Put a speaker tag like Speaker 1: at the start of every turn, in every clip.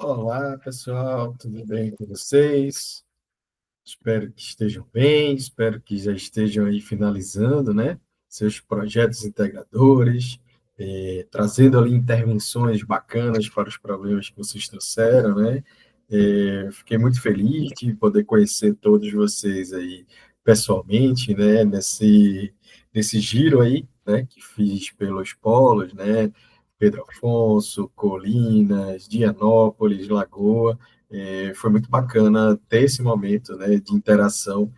Speaker 1: Olá, pessoal, tudo bem com vocês? Espero que estejam bem, espero que já estejam aí finalizando, né, seus projetos integradores, trazendo ali intervenções bacanas para os problemas que vocês trouxeram, né? Fiquei muito feliz de poder conhecer todos vocês aí pessoalmente, né, nesse giro aí, né, que fiz pelos polos, né? Pedro Afonso, Colinas, Dianópolis, Lagoa. Foi muito bacana ter esse momento, né, de interação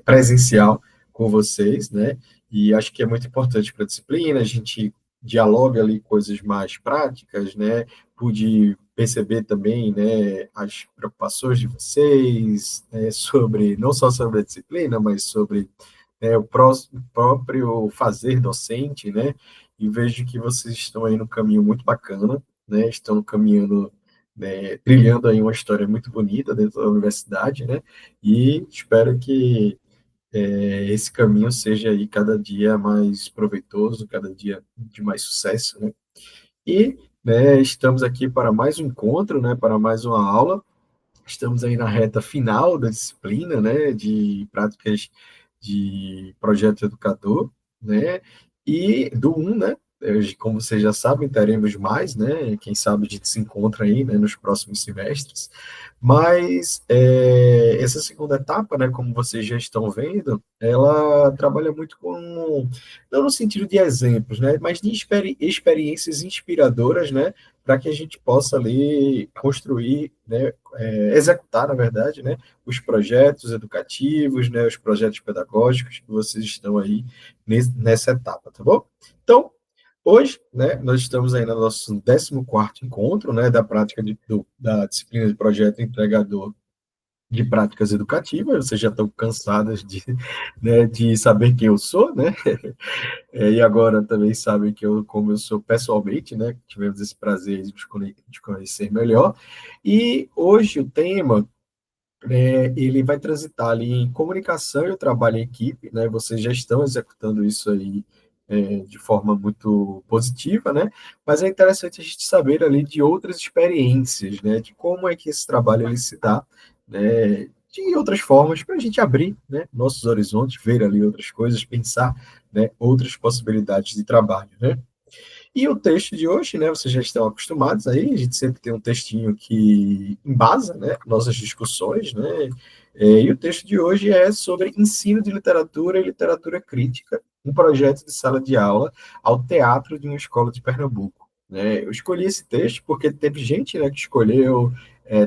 Speaker 1: presencial com vocês, né? E acho que é muito importante para a disciplina, a gente dialoga ali coisas mais práticas, né? Pude perceber também, né, as preocupações de vocês, né, sobre não só sobre a disciplina, mas sobre o próprio fazer docente, né? E vejo que vocês estão aí no caminho muito bacana, né? Estão caminhando, né, trilhando aí uma história muito bonita dentro da universidade, né? E espero que esse caminho seja aí cada dia mais proveitoso, cada dia de mais sucesso, né? E, né, estamos aqui para mais um encontro, né? Para mais uma aula. Estamos aí na reta final da disciplina, né, de práticas de projeto educador, né, e do um, né, como vocês já sabem, teremos mais, né, quem sabe a gente se encontra aí, né, nos próximos semestres, mas essa segunda etapa, né, como vocês já estão vendo, ela trabalha muito com, não no sentido de exemplos, né, mas de experiências inspiradoras, né, para que a gente possa ali construir, né, executar, na verdade, né, os projetos educativos, né, os projetos pedagógicos que vocês estão aí nessa etapa, tá bom? Então, hoje, né, nós estamos aí no nosso 14º encontro, né, da prática da disciplina de projeto entregador de práticas educativas. Vocês já estão cansadas de, né, de saber quem eu sou, né? E agora também sabem como eu sou pessoalmente, né? Tivemos esse prazer de conhecer melhor. E hoje o tema ele vai transitar ali em comunicação e o trabalho em equipe, né? Vocês já estão executando isso aí de forma muito positiva, né? Mas é interessante a gente saber ali de outras experiências, né? De como é que esse trabalho ele se dá, né? De outras formas para a gente abrir, né, nossos horizontes, ver ali outras coisas, pensar, né, outras possibilidades de trabalho, né? E o texto de hoje, né, vocês já estão acostumados aí, a gente sempre tem um textinho que embasa, né, nossas discussões, né, e o texto de hoje é sobre ensino de literatura e literatura crítica, um projeto de sala de aula ao teatro de uma escola de Pernambuco. Né? Eu escolhi esse texto porque teve gente, né, que escolheu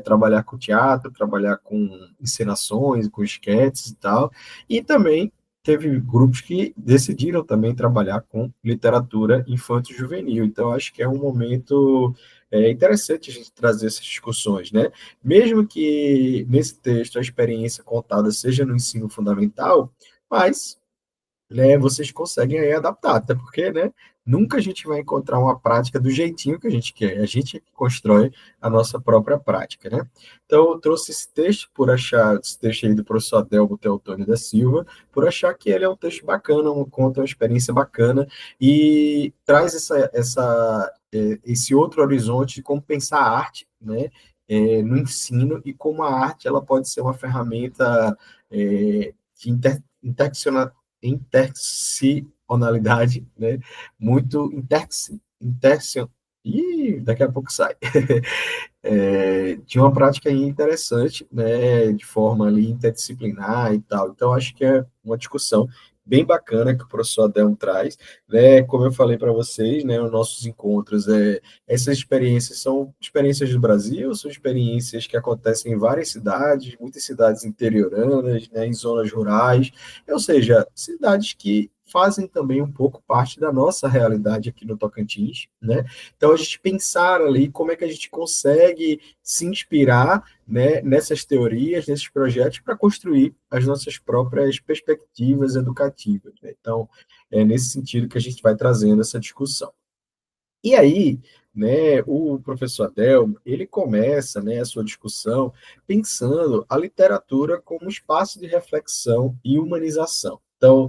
Speaker 1: trabalhar com teatro, trabalhar com encenações, com esquetes e tal, e também teve grupos que decidiram também trabalhar com literatura infanto-juvenil. Então, acho que é um momento interessante a gente trazer essas discussões, né? Mesmo que nesse texto a experiência contada seja no ensino fundamental, mas né, vocês conseguem aí adaptar, até porque, né, nunca a gente vai encontrar uma prática do jeitinho que a gente quer, a gente é que constrói a nossa própria prática, né? Então, eu trouxe esse texto por achar, esse texto aí do professor Adelmo Teotônio da Silva, por achar que ele é um texto bacana, conta uma experiência bacana e traz esse outro horizonte de como pensar a arte, né, no ensino e como a arte ela pode ser uma ferramenta de interseccionalidade, né? Muito interse, e daqui a pouco sai. Tinha uma prática aí interessante, né, de forma ali interdisciplinar e tal. Então, acho que é uma discussão bem bacana que o professor Adelmo traz, né, como eu falei para vocês, né, os nossos encontros, essas experiências são experiências do Brasil, são experiências que acontecem em várias cidades, muitas cidades interioranas, né, em zonas rurais, ou seja, cidades que fazem também um pouco parte da nossa realidade aqui no Tocantins, né? Então, a gente pensar ali como é que a gente consegue se inspirar, né, nessas teorias, nesses projetos, para construir as nossas próprias perspectivas educativas. Né? Então, é nesse sentido que a gente vai trazendo essa discussão. E aí, né, o professor Adel, ele começa, né, a sua discussão pensando a literatura como espaço de reflexão e humanização. Então,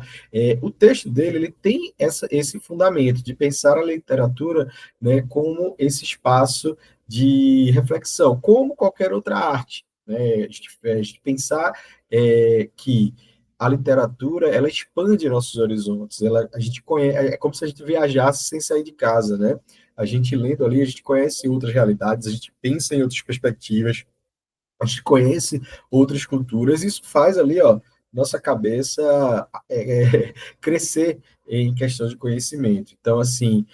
Speaker 1: o texto dele ele tem esse fundamento de pensar a literatura, né, como esse espaço de reflexão, como qualquer outra arte. Né? A gente pensar que a literatura ela expande nossos horizontes, a gente conhece, é como se a gente viajasse sem sair de casa, né? A gente lendo ali, a gente conhece outras realidades, a gente pensa em outras perspectivas, a gente conhece outras culturas, e isso faz ali, ó, nossa cabeça crescer em questão de conhecimento. Então, assim,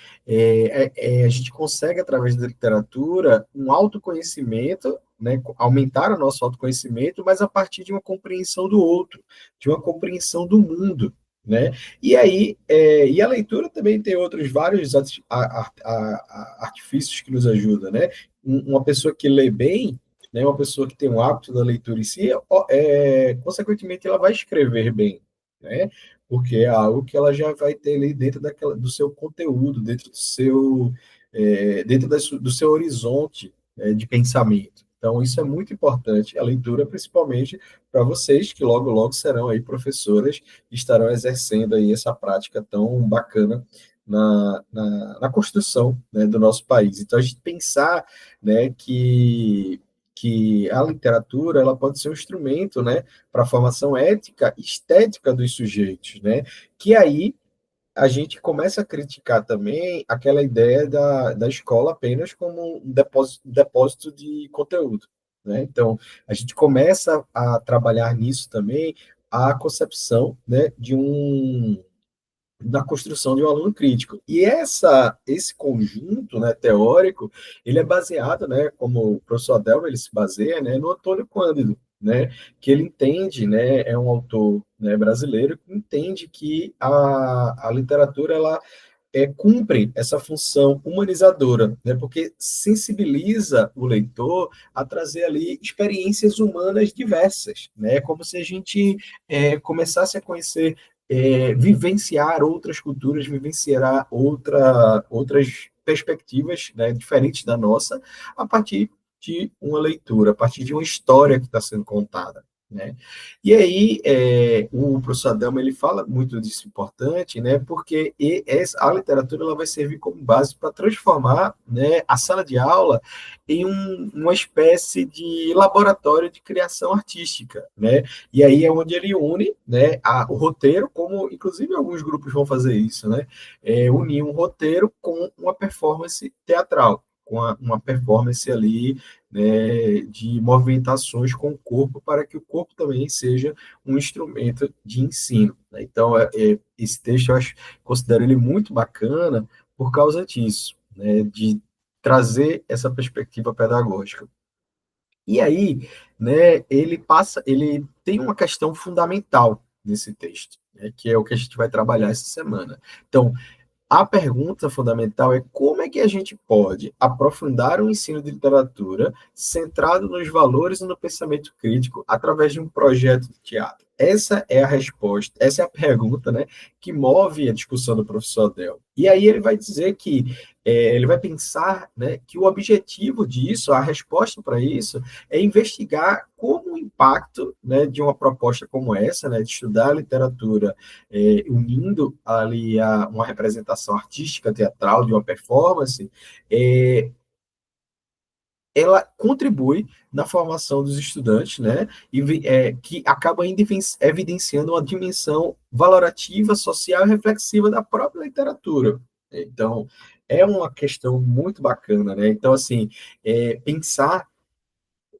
Speaker 1: a gente consegue, através da literatura, um autoconhecimento, né, aumentar o nosso autoconhecimento, mas a partir de uma compreensão do outro, de uma compreensão do mundo, né? E aí, e a leitura também tem outros vários artifícios que nos ajudam, né? Uma pessoa que lê bem, né, uma pessoa que tem um hábito da leitura em si, consequentemente, ela vai escrever bem, né? Porque é algo que ela já vai ter ali dentro do seu conteúdo, dentro do seu horizonte, de pensamento. Então, isso é muito importante, a leitura, principalmente para vocês, que logo, logo serão aí professoras e estarão exercendo aí essa prática tão bacana na construção, né, do nosso país. Então, a gente pensar, né, que a literatura ela pode ser um instrumento, né, para a formação ética e estética dos sujeitos, né, que aí a gente começa a criticar também aquela ideia da escola apenas como um depósito de conteúdo, né? Então, a gente começa a trabalhar nisso também a concepção, né, da construção de um aluno crítico. E esse conjunto, né, teórico, ele é baseado, né, como o professor Adelmo, ele se baseia, né, no Antônio Cândido, né, que ele entende, né, é um autor, né, brasileiro que entende que a literatura ela cumpre essa função humanizadora, né? Porque sensibiliza o leitor a trazer ali experiências humanas diversas, né? É como se a gente começasse a conhecer, vivenciar outras culturas, vivenciar outras perspectivas, né, diferentes da nossa, a partir de uma leitura, a partir de uma história que está sendo contada. Né? E aí, o professor Adelmo ele fala muito disso importante, né? Porque a literatura ela vai servir como base para transformar, né, a sala de aula em uma espécie de laboratório de criação artística, né? E aí é onde ele une, né, o roteiro, como inclusive alguns grupos vão fazer isso, né? Unir um roteiro com uma performance teatral, com uma performance ali, né, de movimentações com o corpo, para que o corpo também seja um instrumento de ensino. Né? Então, esse texto eu considero ele muito bacana por causa disso, né, de trazer essa perspectiva pedagógica. E aí, né, ele tem uma questão fundamental nesse texto, né, que é o que a gente vai trabalhar essa semana. Então, a pergunta fundamental é como é que a gente pode aprofundar o ensino de literatura centrado nos valores e no pensamento crítico através de um projeto de teatro? Essa é a resposta, essa é a pergunta, né, que move a discussão do professor Adel. E aí ele vai dizer que ele vai pensar, né, que o objetivo disso, a resposta para isso, é investigar como o impacto, né, de uma proposta como essa, né, de estudar a literatura, unindo ali uma representação artística, teatral, de uma performance, ela contribui na formação dos estudantes, né, e que acaba evidenciando uma dimensão valorativa, social e reflexiva da própria literatura. Então, é uma questão muito bacana, né? Então, assim, pensar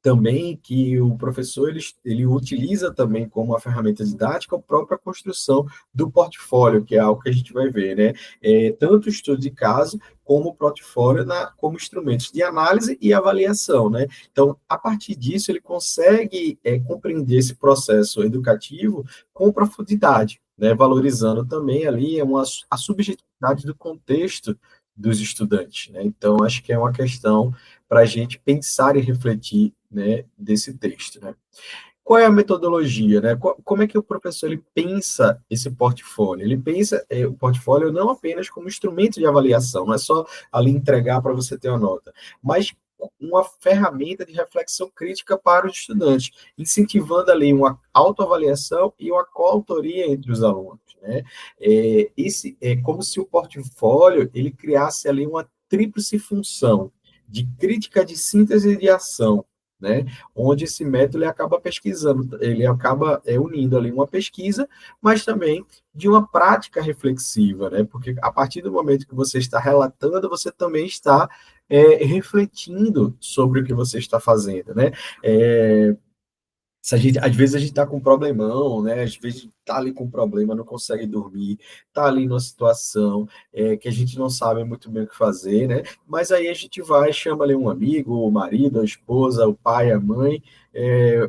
Speaker 1: também que o professor ele utiliza também como uma ferramenta didática a própria construção do portfólio, que é algo que a gente vai ver, né? Tanto o estudo de caso como o portfólio como instrumentos de análise e avaliação, né? Então, a partir disso, ele consegue compreender esse processo educativo com profundidade, né? Valorizando também ali a subjetividade do contexto dos estudantes, né? Então, acho que é uma questão para a gente pensar e refletir, né, desse texto, né? Qual é a metodologia, né? Como é que o professor ele pensa esse portfólio? Ele pensa o portfólio não apenas como instrumento de avaliação, não é só ali entregar para você ter uma nota, mas uma ferramenta de reflexão crítica para os estudantes, incentivando ali uma autoavaliação e uma coautoria entre os alunos, né? Esse é como se o portfólio ele criasse ali uma tríplice função de crítica, de síntese e de ação, né? Onde esse método ele acaba pesquisando, ele acaba unindo ali uma pesquisa, mas também de uma prática reflexiva, né? Porque a partir do momento que você está relatando, você também está refletindo sobre o que você está fazendo, né? Se a gente, às vezes a gente está com um problemão, né? Às vezes está ali com um problema, não consegue dormir, está ali numa situação que a gente não sabe muito bem o que fazer, né? Mas aí a gente vai, chama ali um amigo, o marido, a esposa, o pai, a mãe,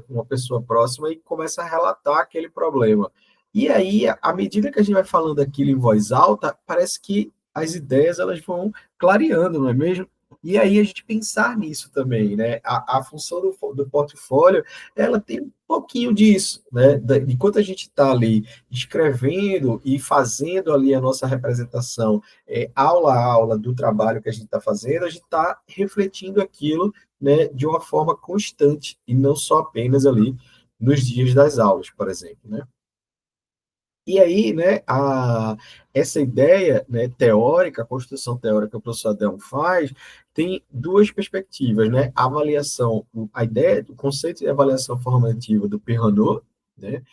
Speaker 1: uma pessoa próxima e começa a relatar aquele problema. E aí, à medida que a gente vai falando aquilo em voz alta, parece que as ideias elas vão clareando, não é mesmo? E aí a gente pensar nisso também, né? A função do portfólio ela tem um pouquinho disso, né? Enquanto a gente está ali escrevendo e fazendo ali a nossa representação aula a aula do trabalho que a gente está fazendo, a gente está refletindo aquilo, né, de uma forma constante e não só apenas ali nos dias das aulas, por exemplo, né? E aí, né, essa ideia, né, teórica, a construção teórica que o professor Adelmo faz, tem duas perspectivas, né? A avaliação, a ideia do conceito de avaliação formativa do Perronneau, né,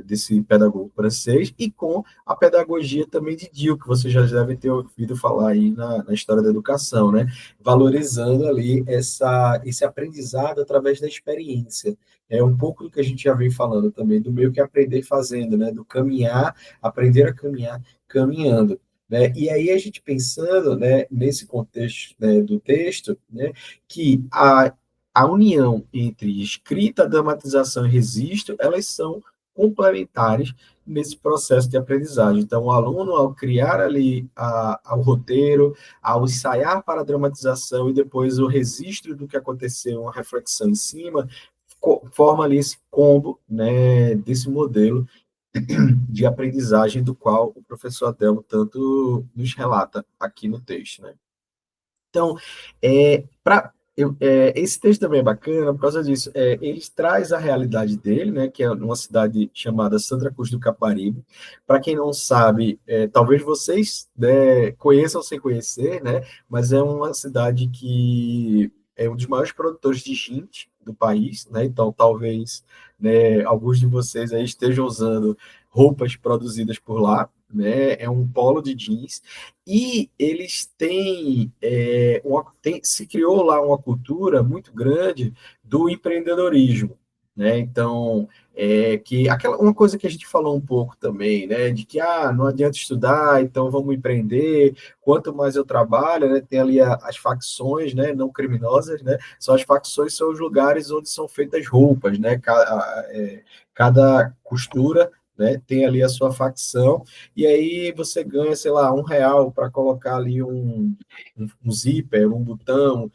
Speaker 1: desse pedagogo francês, e com a pedagogia também de Dil, que você já deve ter ouvido falar aí na história da educação, né? Valorizando ali esse aprendizado através da experiência. É um pouco do que a gente já vem falando também, do meio que aprender fazendo, né? Do caminhar, aprender a caminhar caminhando. Né? E aí a gente pensando, né, nesse contexto, né, do texto, né, que a união entre escrita, dramatização e registro, elas são complementares nesse processo de aprendizagem. Então, o aluno, ao criar ali o roteiro, ao ensaiar para a dramatização e depois o registro do que aconteceu, uma reflexão em cima, forma ali esse combo, né, desse modelo de aprendizagem do qual o professor Adelmo tanto nos relata aqui no texto, né? Então, esse texto também é bacana por causa disso. Ele traz a realidade dele, né, que é numa cidade chamada Santa Cruz do Caparibe. Para quem não sabe, talvez vocês, né, conheçam sem conhecer, né, mas é uma cidade que é um dos maiores produtores de gin do país, né? Então, talvez, né, alguns de vocês aí estejam usando roupas produzidas por lá, né? É um polo de jeans e eles têm, se criou lá uma cultura muito grande do empreendedorismo, né? Então, uma coisa que a gente falou um pouco também, né? De que não adianta estudar, então vamos empreender. Quanto mais eu trabalho, né? Tem ali as facções, né? Não criminosas, né? São as facções, são os lugares onde são feitas roupas, né? Cada costura, né? Tem ali a sua facção e aí você ganha, sei lá, R$ 1 para colocar ali um zíper, um botão.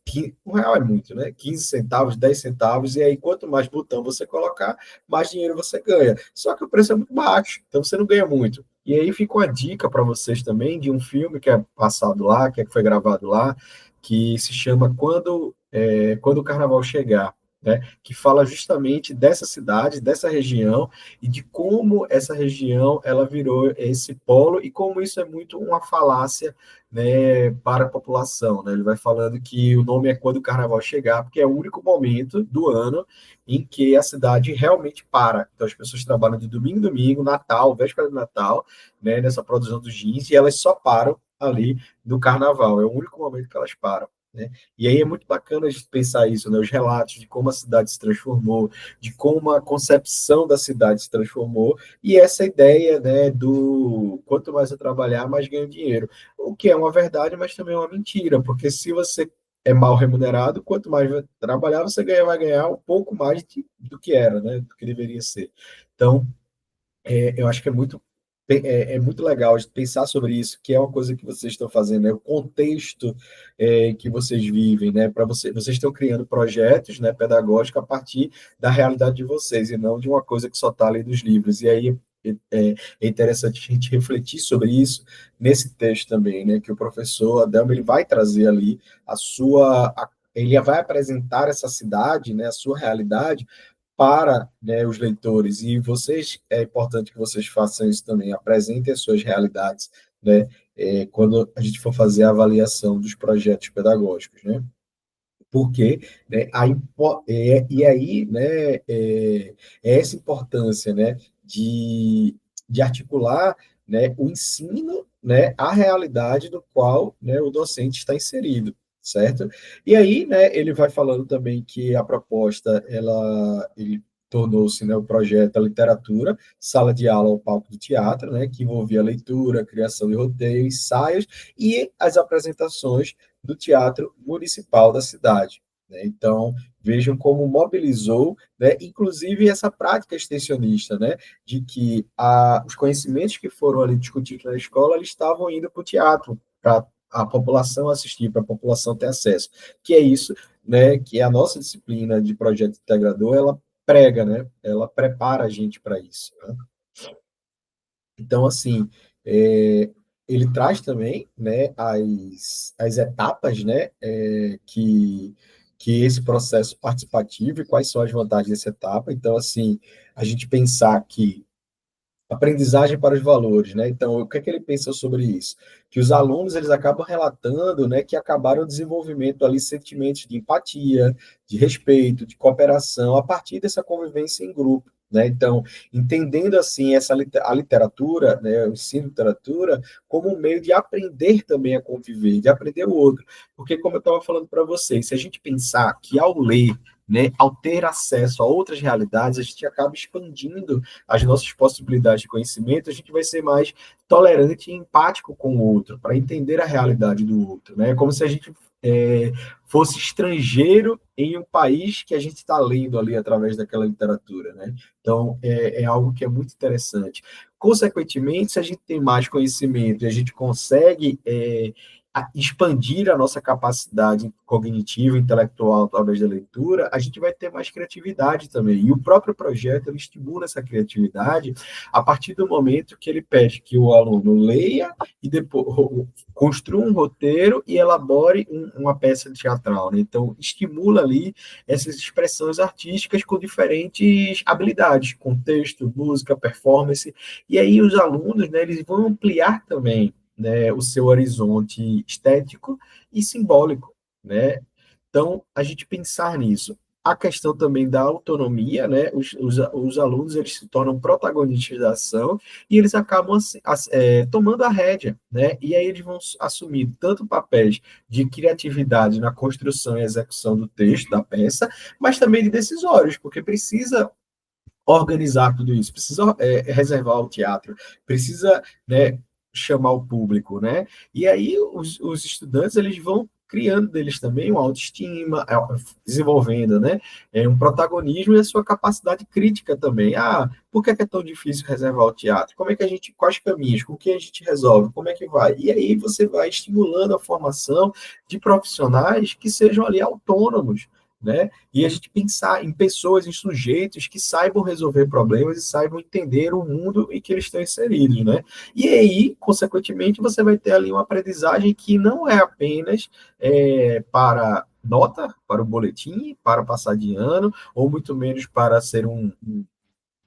Speaker 1: R$ 1 é muito, né? 15 centavos, 10 centavos, e aí quanto mais botão você colocar, mais dinheiro você ganha. Só que o preço é muito baixo, então você não ganha muito. E aí fica uma dica para vocês também de um filme que é passado lá, que foi gravado lá, que se chama Quando o Carnaval Chegar, né? Que fala justamente dessa cidade, dessa região, e de como essa região ela virou esse polo e como isso é muito uma falácia, né, para a população, né? Ele vai falando que o nome é Quando o Carnaval Chegar, porque é o único momento do ano em que a cidade realmente para. Então as pessoas trabalham de domingo em domingo, Natal, véspera de Natal, né, nessa produção dos jeans, e elas só param ali no Carnaval. É o único momento que elas param. Né? E aí é muito bacana a gente pensar isso, né? Os relatos de como a cidade se transformou, de como a concepção da cidade se transformou, e essa ideia, né, do quanto mais eu trabalhar, mais ganho dinheiro. O que é uma verdade, mas também é uma mentira, porque se você é mal remunerado, quanto mais vai trabalhar, você vai ganhar um pouco mais do que era, né, do que deveria ser. Então, eu acho que é muito legal de pensar sobre isso, que é uma coisa que vocês estão fazendo, é o contexto que vocês vivem, né? Vocês estão criando projetos, né, pedagógicos a partir da realidade de vocês, e não de uma coisa que só está ali nos livros. E aí é interessante a gente refletir sobre isso nesse texto também, né, que o professor Adelmo ele vai trazer ali ele vai apresentar essa cidade, né, a sua realidade para, né, os leitores, e vocês, é importante que vocês façam isso também, apresentem as suas realidades, né, quando a gente for fazer a avaliação dos projetos pedagógicos, né, porque, né, e aí, né, é essa importância, né, de articular, né, o ensino, né, à realidade do qual, né, o docente está inserido, certo? E aí, né, ele vai falando também que a proposta, ele tornou-se, né, o projeto A Literatura, Sala de Aula ao Palco do Teatro, né, que envolvia leitura, criação de roteiro, ensaios e as apresentações do Teatro Municipal da cidade, né? Então, vejam como mobilizou, né, inclusive essa prática extensionista, né, de que os conhecimentos que foram ali discutidos na escola, eles estavam indo para o teatro, para a população assistir, para a população ter acesso, que é isso, né, que a nossa disciplina de projeto integrador, ela prega, né, ela prepara a gente para isso, né? Então, assim, é, ele traz também, né, as etapas, né, que esse processo participativo e quais são as vantagens dessa etapa. Então, assim, a gente pensar que aprendizagem para os valores, né? Então, o que é que ele pensa sobre isso? Que os alunos eles acabam relatando, né, que acabaram desenvolvimento ali sentimentos de empatia, de respeito, de cooperação a partir dessa convivência em grupo, né? Então, entendendo assim a literatura, né, o ensino de literatura como um meio de aprender também a conviver, de aprender o outro, porque como eu estava falando para vocês, se a gente pensar que ao ler, né, ao ter acesso a outras realidades, a gente acaba expandindo as nossas possibilidades de conhecimento, a gente vai ser mais tolerante e empático com o outro, para entender a realidade do outro, né? É como se a gente fosse estrangeiro em um país que a gente está lendo ali através daquela literatura, né? Então, é algo que é muito interessante. Consequentemente, se a gente tem mais conhecimento e a gente consegue expandir a nossa capacidade cognitiva, intelectual através da leitura, a gente vai ter mais criatividade também. E o próprio projeto ele estimula essa criatividade a partir do momento que ele pede que o aluno leia e depois construa um roteiro e elabore uma peça teatral, né? Então, estimula ali essas expressões artísticas com diferentes habilidades, contexto, música, performance, e aí os alunos, né, eles vão ampliar também, né, o seu horizonte estético e simbólico, né? Então, a gente pensar nisso. A questão também da autonomia, né? Os alunos eles se tornam protagonistas da ação e eles acabam tomando a rédea, né? E aí eles vão assumir tanto papéis de criatividade na construção e execução do texto, da peça, mas também de decisórios, porque precisa organizar tudo isso, precisa reservar o teatro, precisa, né, chamar o público, né? E aí os estudantes eles vão criando deles também uma autoestima, desenvolvendo, né, um protagonismo e a sua capacidade crítica também. Ah, por que é tão difícil reservar o teatro? Como é que a gente, quais caminhos, com que a gente resolve? Como é que vai? E aí você vai estimulando a formação de profissionais que sejam ali autônomos, né? E a gente pensar em pessoas, em sujeitos que saibam resolver problemas e saibam entender o mundo em que eles estão inseridos, né? E aí, consequentemente, você vai ter ali uma aprendizagem que não é apenas para nota, para o boletim, para passar de ano, ou muito menos para ser um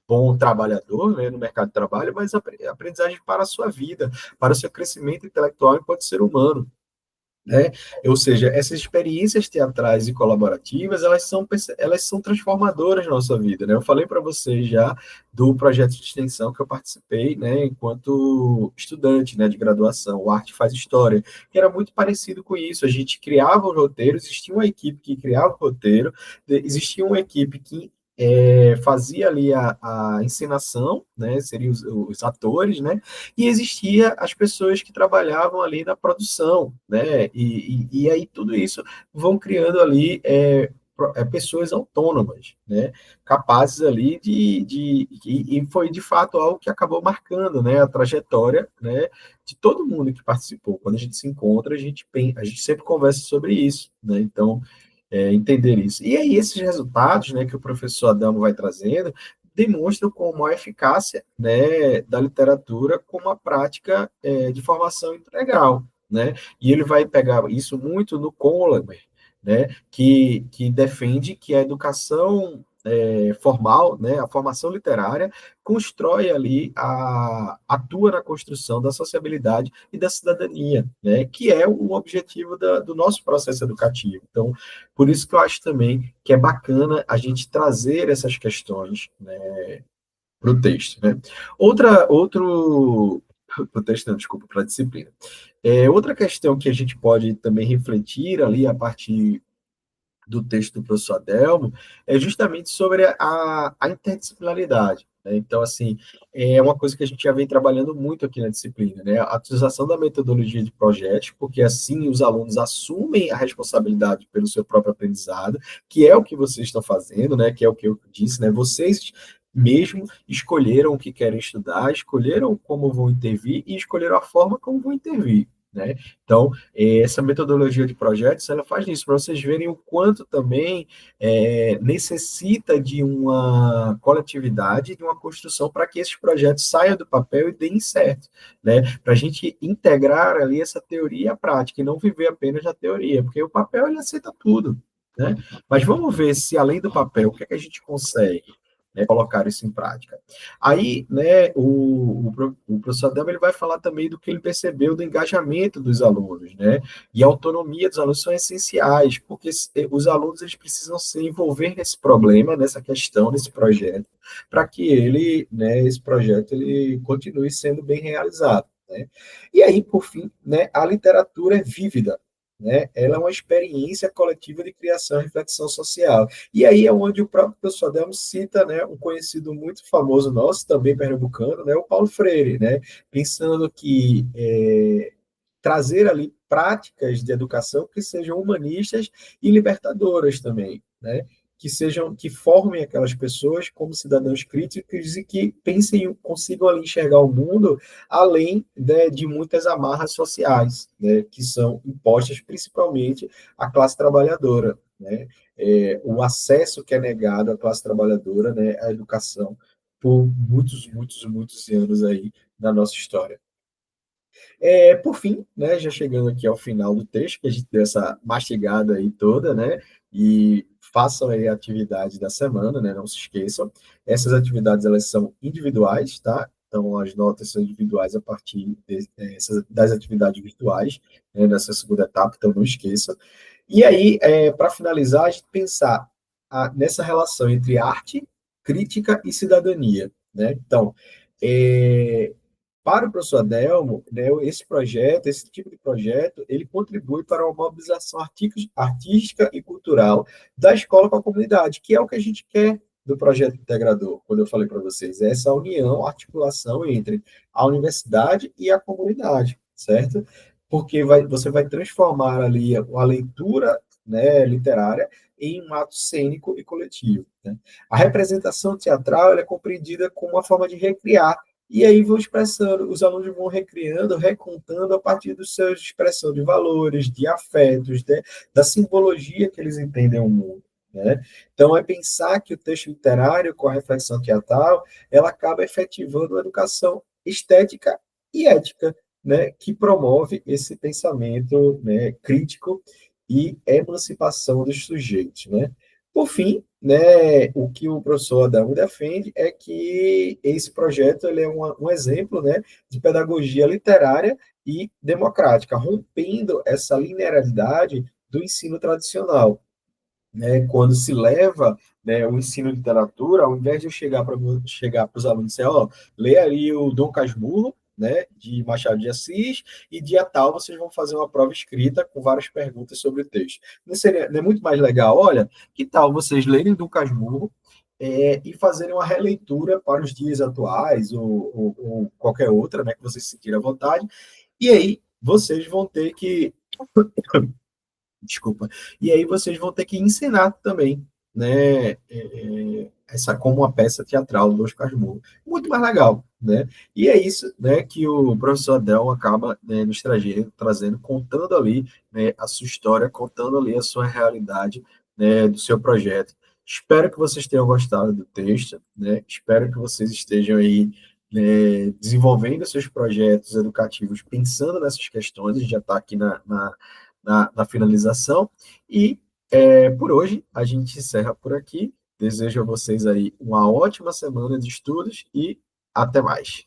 Speaker 1: bom trabalhador, né, no mercado de trabalho, mas aprendizagem para a sua vida, para o seu crescimento intelectual enquanto ser humano, né? Ou seja, essas experiências teatrais e colaborativas, elas são transformadoras na nossa vida, né? Eu falei para vocês já do projeto de extensão que eu participei, né, enquanto estudante, né, de graduação, o Arte Faz História, que era muito parecido com isso. A gente criava os roteiros, existia uma equipe que criava o roteiro, existia uma equipe que fazia ali a encenação, né, seriam os atores, né, e existia as pessoas que trabalhavam ali na produção, né? E aí tudo isso vão criando ali pessoas autônomas, né? Capazes ali e foi de fato algo que acabou marcando, né? A trajetória, né? De todo mundo que participou. Quando a gente se encontra, a gente sempre conversa sobre isso, né? Então, entender isso. E aí, esses resultados, né, que o professor Adamo vai trazendo, demonstram como a eficácia, né, da literatura como a prática de formação integral, né? E ele vai pegar isso muito no Kohler, né, que defende que a educação formal, né, a formação literária, constrói ali, atua na construção da sociabilidade e da cidadania, né, que é o objetivo do nosso processo educativo. Então, por isso que eu acho também que é bacana a gente trazer essas questões, né, para o texto, né? Para o texto, não, desculpa, para a disciplina. Outra questão que a gente pode também refletir ali a partir do texto do professor Adelmo é justamente sobre a interdisciplinaridade, né? Então, assim, é uma coisa que a gente já vem trabalhando muito aqui na disciplina, né? A utilização da metodologia de projetos, porque assim os alunos assumem a responsabilidade pelo seu próprio aprendizado, que é o que vocês estão fazendo, né? Que é o que eu disse, né? Vocês mesmo escolheram o que querem estudar, escolheram como vão intervir e escolheram a forma como vão intervir, né? Então, essa metodologia de projetos, ela faz isso, para vocês verem o quanto também necessita de uma coletividade, de uma construção para que esses projetos saiam do papel e deem certo, né? Para a gente integrar ali essa teoria à prática e não viver apenas na teoria, porque o papel ele aceita tudo, né? Mas vamos ver se além do papel, o que é que a gente consegue, né, colocar isso em prática. Aí, né, o professor Adel, ele vai falar também do que ele percebeu do engajamento dos alunos, né, e a autonomia dos alunos são essenciais, porque os alunos eles precisam se envolver nesse problema, nessa questão, nesse projeto, para que ele, né, esse projeto ele continue sendo bem realizado, né. E aí, por fim, né, a literatura é vívida, né, ela é uma experiência coletiva de criação e reflexão social. E aí é onde o próprio professor Adelmo cita, né, um conhecido muito famoso nosso, também pernambucano, né, o Paulo Freire, né, pensando que trazer ali práticas de educação que sejam humanistas e libertadoras também, né, que formem aquelas pessoas como cidadãos críticos e que pensem, consigam ali enxergar o mundo além, né, de muitas amarras sociais, né, que são impostas principalmente à classe trabalhadora, né, o acesso que é negado à classe trabalhadora, né, à educação, por muitos, muitos, muitos anos aí na nossa história. Por fim, né, já chegando aqui ao final do texto, que a gente deu essa mastigada aí toda, né, e façam aí a atividade da semana, né, não se esqueçam. Essas atividades, elas são individuais, tá? Então, as notas são individuais a partir das atividades virtuais, né, nessa segunda etapa, então não esqueçam. E aí, para finalizar, a gente pensar nessa relação entre arte, crítica e cidadania, né? Então, é, para o professor Adelmo, né, esse projeto, esse tipo de projeto, ele contribui para uma mobilização artística e cultural da escola com a comunidade, que é o que a gente quer do projeto integrador, quando eu falei para vocês, é essa união, articulação entre a universidade e a comunidade, certo? Porque você vai transformar ali a leitura, né, literária em um ato cênico e coletivo, né? A representação teatral ela é compreendida como uma forma de recriar e aí vão expressando, os alunos vão recriando, recontando a partir dos seus expressão de valores, de afetos, da simbologia que eles entendem o mundo, né? Então, é pensar que o texto literário, com a reflexão teatral, ela acaba efetivando a educação estética e ética, né? Que promove esse pensamento, né, crítico e emancipação dos sujeitos, né? Por fim, né, o que o professor Adamo defende é que esse projeto ele é um exemplo, né, de pedagogia literária e democrática, rompendo essa linearidade do ensino tradicional, né, quando se leva, né, o ensino de literatura, ao invés de eu chegar para os alunos e dizer, ó, lê ali o Dom Casmurro, né, de Machado de Assis, e dia tal vocês vão fazer uma prova escrita com várias perguntas sobre o texto. Não é muito mais legal? Olha, que tal vocês lerem Dom Casmurro e fazerem uma releitura para os dias atuais, ou qualquer outra, né, que vocês se sentirem à vontade, e aí vocês vão ter que desculpa. E aí vocês vão ter que ensinar também, né, essa como uma peça teatral do Oscar Moore. Muito mais legal, né? E é isso, né, que o professor Adel acaba, né, nos trazendo, contando ali, né, a sua história, contando ali a sua realidade, né, do seu projeto. Espero que vocês tenham gostado do texto, né? Espero que vocês estejam aí, desenvolvendo seus projetos educativos pensando nessas questões. A gente já está aqui na finalização. E por hoje a gente encerra por aqui. Desejo a vocês aí uma ótima semana de estudos e até mais.